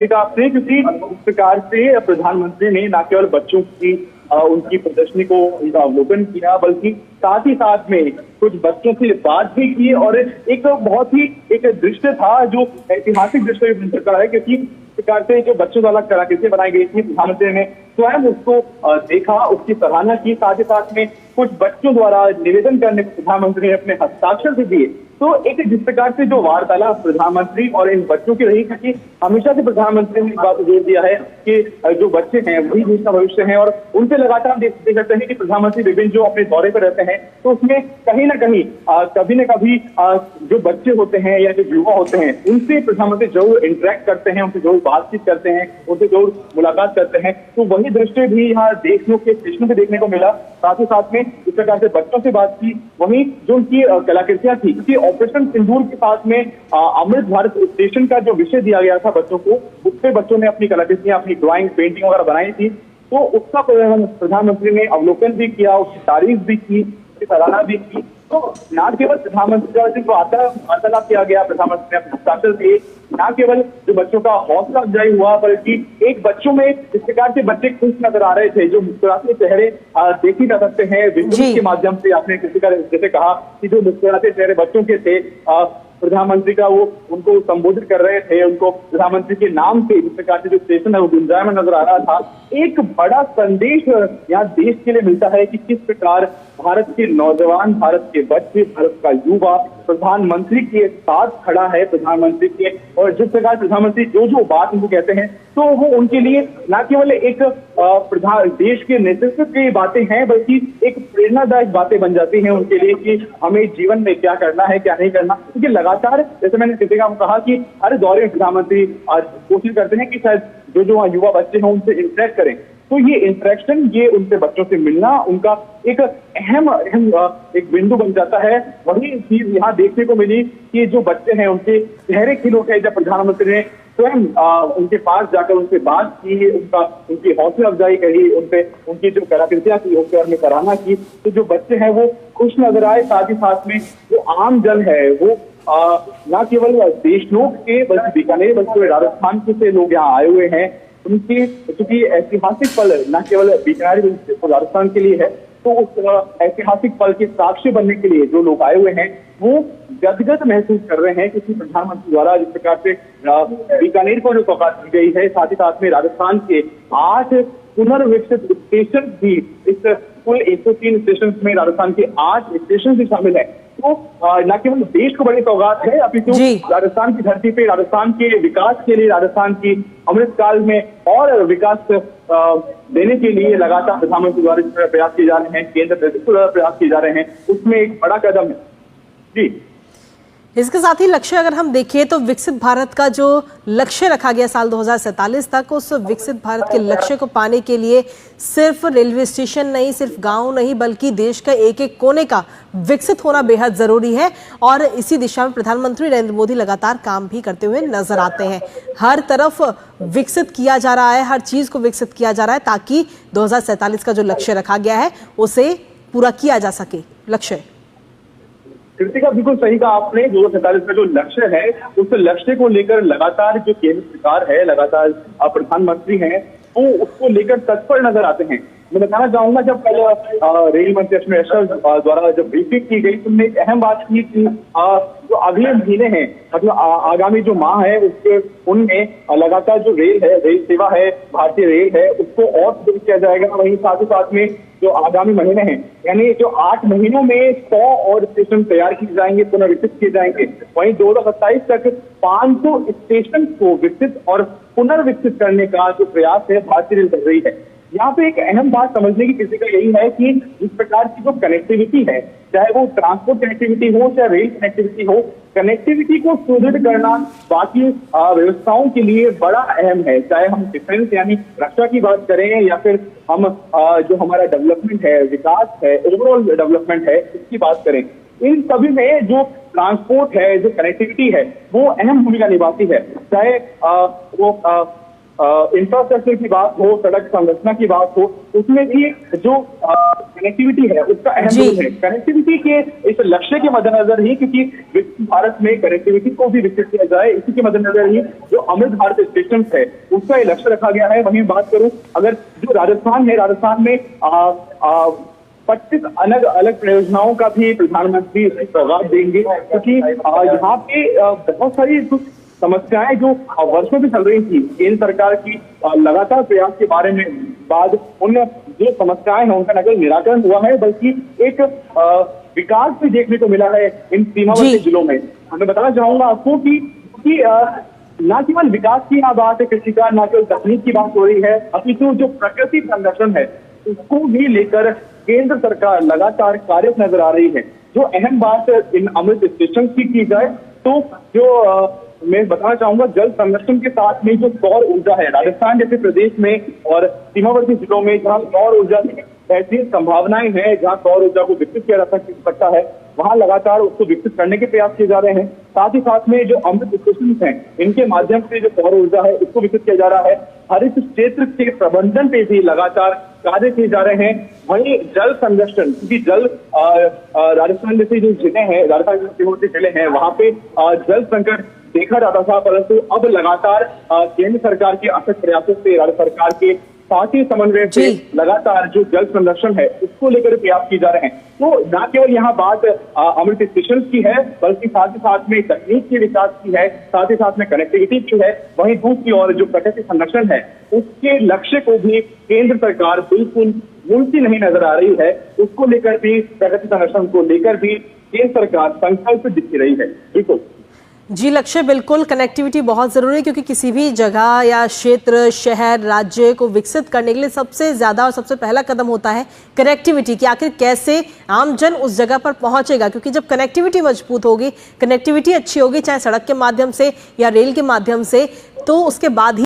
आपने क्योंकि इस प्रकार से प्रधानमंत्री ने न केवल बच्चों की उनकी प्रदर्शनी को उनका अवलोकन किया, बल्कि साथ ही साथ में कुछ बच्चों से बात भी की और एक बहुत ही एक दृश्य था जो ऐतिहासिक दृश्य बन चुका है, क्योंकि इस प्रकार से जो बच्चों द्वारा कलाकृतियां बनाई गई थी, प्रधानमंत्री ने स्वयं उसको देखा, उसकी सराहना की। साथ ही साथ में कुछ बच्चों द्वारा निवेदन करने को प्रधानमंत्री ने अपने हस्ताक्षर से दिए। तो एक जिस प्रकार से जो वार्तालाप प्रधानमंत्री और इन बच्चों की रही, क्योंकि हमेशा से प्रधानमंत्री ने इस बात को जोर दिया है कि जो बच्चे हैं वही देश का भविष्य है, और उनसे लगातार देखते करते हैं कि प्रधानमंत्री विभिन्न जो अपने दौरे पर रहते हैं तो उसमें कहीं ना कहीं कभी न कभी जो बच्चे होते हैं या जो युवा होते हैं उनसे प्रधानमंत्री जरूर इंटरेक्ट करते हैं, उनसे जरूर बातचीत करते हैं, उनसे जरूर मुलाकात करते हैं। तो वही दृश्य भी यहाँ देशों के स्टेशनों पर देखने को मिला। साथ ही साथ में इस प्रकार से बच्चों से बात की, वहीं जो उनकी कलाकृतियां थी, क्योंकि ऑपरेशन सिंदूर के साथ में अमृत भारत स्टेशन का जो विषय दिया गया था बच्चों को, उससे बच्चों ने अपनी कलाकृतियां, अपनी ड्राइंग, पेंटिंग वगैरह बनाई थी। तो उसका प्रधानमंत्री ने अवलोकन भी किया, उसकी तारीफ भी की, उसकी सराहना भी की। तो न केवल प्रधानमंत्री द्वारा जो वार्तालाप किया गया, प्रधानमंत्री ने हस्ताक्षर दिए, न केवल जो बच्चों का हौसला अफजाई हुआ, बल्कि एक बच्चों में इस प्रकार से बच्चे खुश नजर आ रहे थे, जो मुस्कुराते चेहरे देखे जा सकते हैं विजुअल के माध्यम से। आपने किसी का जैसे कहा कि जो मुस्कुराते चेहरे बच्चों के थे, प्रधानमंत्री का वो उनको संबोधित कर रहे थे, उनको प्रधानमंत्री के नाम से इस प्रकार से जो स्टेशन है वो गुंजायमान नजर आ रहा था। एक बड़ा संदेश यहाँ देश के लिए मिलता है कि किस प्रकार भारत के नौजवान, भारत के बच्चे, भारत का युवा प्रधानमंत्री के साथ खड़ा है, प्रधानमंत्री के, और जिस प्रकार प्रधानमंत्री जो बात उनको कहते हैं तो वो उनके लिए न केवल एक देश के नेतृत्व की बातें हैं, बल्कि एक प्रेरणादायक बातें बन जाती हैं उनके लिए कि हमें जीवन में क्या करना है, क्या नहीं करना। क्योंकि लगातार जैसे मैंने दीपिका को कहा कि हर दौरे में प्रधानमंत्री कोशिश करते हैं कि शायद जो वहाँ युवा बच्चे हैं उनसे इंटरेक्ट करें। तो ये इंटरेक्शन, ये उनसे बच्चों से मिलना उनका एक अहम एक बिंदु बन जाता है। वही चीज यहाँ देखने को मिली कि जो बच्चे हैं उनके चेहरे खिल उठे जब प्रधानमंत्री ने स्वयं उनके पास जाकर उनसे बात की, उनकी हौसला अफजाई करी, उनकी जो कलाकृतियां थी उसके बारे में सराहना की। तो जो बच्चे हैं वो खुश नजर आए। साथ ही साथ में जो आम जन है वो न केवल देशनोक के बल्कि बीकानेर, बल्कि राजस्थान के लोग यहाँ आए हुए हैं। उनके चूंकि ऐतिहासिक पल न केवल बीकानेर तो राजस्थान के लिए है, तो उस ऐतिहासिक पल के साक्षी बनने के लिए जो लोग आए हुए हैं वो गदगद महसूस कर रहे हैं, क्योंकि प्रधानमंत्री द्वारा जिस प्रकार से बीकानेर को जो सौगात दी गई है, साथ ही साथ में राजस्थान के 8 पुनर्विकसित स्टेशन भी, इस कुल 103 स्टेशन में राजस्थान के 8 स्टेशन भी शामिल है। तो न केवल देश को बड़ी सौगात है, अपितु राजस्थान की धरती पे राजस्थान के विकास के लिए, राजस्थान की अमृतकाल में और विकास देने के लिए लगातार प्रधानमंत्री द्वारा प्रयास किए जा रहे हैं, केंद्र द्वारा प्रयास किए जा रहे हैं, उसमें एक बड़ा कदम है जी। इसके साथ ही लक्ष्य अगर हम देखें तो विकसित भारत का जो लक्ष्य रखा गया साल 2047 तक, उस विकसित भारत के लक्ष्य को पाने के लिए सिर्फ रेलवे स्टेशन नहीं, सिर्फ गांव नहीं, बल्कि देश का एक एक कोने का विकसित होना बेहद जरूरी है। और इसी दिशा में प्रधानमंत्री नरेंद्र मोदी लगातार काम भी करते हुए नजर आते हैं। हर तरफ विकसित किया जा रहा है, हर चीज को विकसित किया जा रहा है ताकि 2047 का जो लक्ष्य रखा गया है उसे पूरा किया जा सके। लक्ष्य कृतिका बिल्कुल सही कहा आपने। 2047 का जो लक्ष्य है उस लक्ष्य को लेकर लगातार जो केंद्र सरकार है, लगातार प्रधानमंत्री हैं, वो उसको लेकर तत्पर नजर आते हैं। मैं बताना चाहूंगा, जब कल रेल मंत्री अश्विनी वैष्णव द्वारा जब ब्रीफिंग की गई तो उन्होंने एक अहम बात की कि जो अगले महीने हैं, मतलब आगामी जो माह है उसके उनमें लगातार जो रेल है, रेल सेवा है, भारतीय रेल है, उसको और सुदृढ़ किया जाएगा। वहीं साथ ही साथ में जो आगामी महीने हैं, यानी जो 8 महीनों में 100 और स्टेशन तैयार किए जाएंगे, पुनर्विकसित किए जाएंगे। वहीं 2027 तक 500 स्टेशन को विकसित और पुनर्विकसित करने का जो प्रयास है भारतीय रेल कर रही है। यहाँ पे एक अहम बात समझने की किसी का यही है कि इस प्रकार की जो कनेक्टिविटी है, चाहे वो ट्रांसपोर्ट कनेक्टिविटी हो, चाहे रेल कनेक्टिविटी हो, कनेक्टिविटी को सुदृढ़ करना बाकी व्यवस्थाओं के लिए बड़ा अहम है। चाहे हम डिफेंस यानी रक्षा की बात करें या फिर हम जो हमारा डेवलपमेंट है, विकास है, ओवरऑल डेवलपमेंट है, इसकी बात करें, इन सभी में जो ट्रांसपोर्ट है, जो कनेक्टिविटी है, वो अहम भूमिका निभाती है। चाहे वो इंफ्रास्ट्रक्चर की बात हो, सड़क संरचना की बात हो, उसमें भी जो कनेक्टिविटी है उसका अहम रोल है। कनेक्टिविटी के इस लक्ष्य के मद्देनजर ही, क्योंकि विकसित भारत में कनेक्टिविटी को भी विकसित किया जाए, इसी के मद्देनजर ही जो अमृत भारत स्टेशन है उसका ये लक्ष्य रखा गया है। वहीं बात करूं अगर जो राजस्थान है, राजस्थान में 25 अलग अलग परियोजनाओं का भी प्रधानमंत्री प्रभाव देंगे, क्योंकि यहाँ पे बहुत सारी समस्याएं जो वर्षों से चल रही थी, केंद्र सरकार की लगातार प्रयास के बारे में बाद उन जो समस्याएं हैं उनका न केवल निराकरण हुआ है बल्कि एक विकास भी देखने को मिला है इन सीमावर्ती जिलों में। मैं बताना चाहूंगा आपको कि न केवल विकास की यहाँ बात है कृषि का, न केवल तकनीक की बात हो रही है, अपितु जो प्रकृति संरक्षण है उसको भी लेकर केंद्र सरकार लगातार कार्यरत नजर आ रही है। जो अहम बात इन अमृत स्टेशन की जाए तो जो मैं बताना चाहूंगा जल संरक्षण के साथ में जो सौर ऊर्जा है, राजस्थान जैसे प्रदेश में और सीमावर्ती जिलों में जहाँ सौर ऊर्जा की बेहतरीन संभावनाएं हैं, जहाँ सौर ऊर्जा को विकसित किया जा सकता है, वहां लगातार उसको विकसित करने के प्रयास किए जा रहे हैं। साथ ही साथ में जो अमृत स्टेशन हैं इनके माध्यम से जो सौर ऊर्जा है उसको विकसित किया जा रहा है। हरित क्षेत्र के प्रबंधन पे भी लगातार कार्य किए जा रहे हैं। वहीं जल संरक्षण, क्योंकि जल राजस्थान जैसे जो जिले हैं, राजस्थान के सीमावर्ती जिले हैं, वहां पे जल संकट देखा जाता था, परंतु अब लगातार केंद्र सरकार के अथक प्रयासों से, राज्य सरकार के साथ ही समन्वय से लगातार जो जल संरक्षण है उसको लेकर प्रयास किए जा रहे हैं। तो न केवल यहाँ बात अमृत स्टेशन की है बल्कि साथ ही साथ में तकनीक के विकास की है, साथ ही साथ में कनेक्टिविटी की है। वहीं दूसरी ओर जो प्रकृति संरक्षण है उसके लक्ष्य को भी केंद्र सरकार बिल्कुल मुनती नहीं नजर आ रही है। उसको लेकर भी, प्रकृति संरक्षण को लेकर भी केंद्र सरकार संकल्पित दिख रही है। बिल्कुल जी लक्ष्य, बिल्कुल कनेक्टिविटी बहुत ज़रूरी है, क्योंकि किसी भी जगह या क्षेत्र, शहर, राज्य को विकसित करने के लिए सबसे ज़्यादा और सबसे पहला कदम होता है कनेक्टिविटी कि आखिर कैसे आमजन उस जगह पर पहुंचेगा। क्योंकि जब कनेक्टिविटी मजबूत होगी, कनेक्टिविटी अच्छी होगी, चाहे सड़क के माध्यम से या रेल के माध्यम से, तो उसके बाद ही